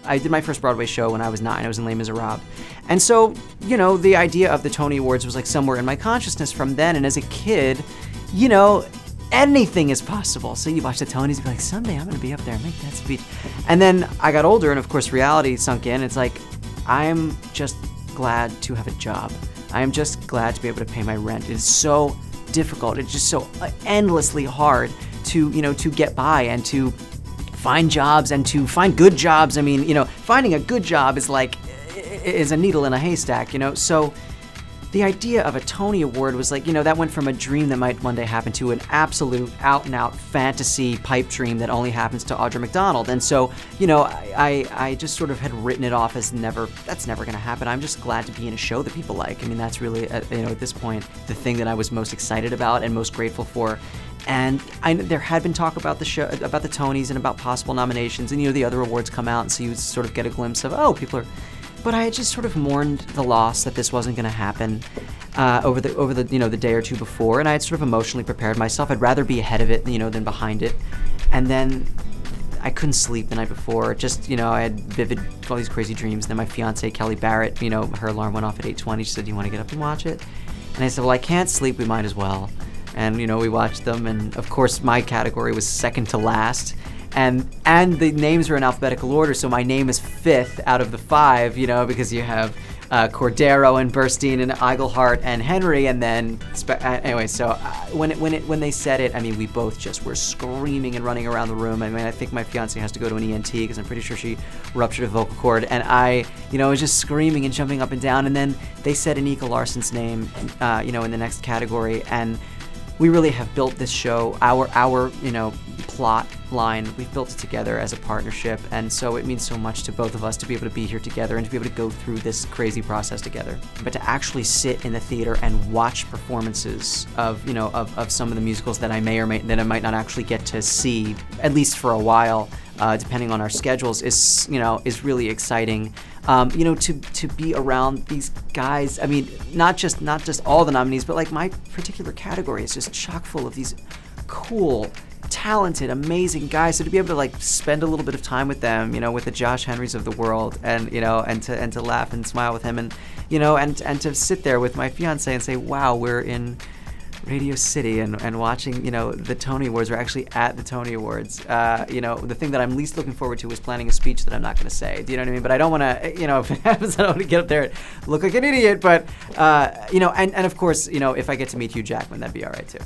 I did my first Broadway show when I was 9. I was in Les Miserables. And so, you know, the idea of the Tony Awards was like somewhere in my consciousness from then. And as a kid, you know, anything is possible. So you watch the Tonys and be like, someday I'm gonna be up there and make that speech. And then I got older and of course reality sunk in. It's like, I'm just glad to have a job. I am just glad to be able to pay my rent. It is so difficult. It's just so endlessly hard to, you know, to get by and to find jobs and to find good jobs. I mean, you know, finding a good job is like, is a needle in a haystack, you know? So the idea of a Tony Award was like, you know, that went from a dream that might one day happen to an absolute out-and-out fantasy pipe dream that only happens to Audra McDonald. And so, you know, I just sort of had written it off as that's never gonna happen. I'm just glad to be in a show that people like. I mean, that's really, you know, at this point, the thing that I was most excited about and most grateful for. And there had been talk about the show, about the Tonys and about possible nominations, and, you know, the other awards come out, and so you sort of get a glimpse of, oh, people are... But I had just sort of mourned the loss that this wasn't going to happen over the you know, the day or two before, and I had sort of emotionally prepared myself. I'd rather be ahead of it, you know, than behind it. And then I couldn't sleep the night before. Just, you know, I had all these crazy dreams. And then my fiance Kelly Barrett, you know, her alarm went off at 8:20. She said, "Do you want to get up and watch it?" And I said, "Well, I can't sleep. We might as well." And, you know, we watched them, and of course my category was second to last. And the names are in alphabetical order, so my name is 5th out of the 5, you know, because you have Cordero and Burstein and Eigelhart and Henry, and then anyway. So when they said it, I mean, we both just were screaming and running around the room. I mean, I think my fiance has to go to an ENT because I'm pretty sure she ruptured a vocal cord, and I, you know, was just screaming and jumping up and down. And then they said Anika Larson's name, you know, in the next category, and we really have built this show, our you know, plot line, we've built it together as a partnership, and so it means so much to both of us to be able to be here together and to be able to go through this crazy process together. But to actually sit in the theater and watch performances of, you know, of some of the musicals that I might not actually get to see, at least for a while, depending on our schedules, is, you know, is really exciting. You know, to be around these guys. I mean, not just all the nominees, but like my particular category is just chock full of these cool, talented, amazing guys. So to be able to like spend a little bit of time with them, you know, with the Josh Henrys of the world, and, you know, and to laugh and smile with him, and, you know, and to sit there with my fiance and say, wow, we're in Radio City and watching, you know, the Tony Awards. We're actually at the Tony Awards. You know, the thing that I'm least looking forward to is planning a speech that I'm not going to say. Do you know what I mean? But I don't want to, you know, if it happens, I don't want to get up there and look like an idiot. But, you know, and of course, you know, if I get to meet Hugh Jackman, that'd be all right too.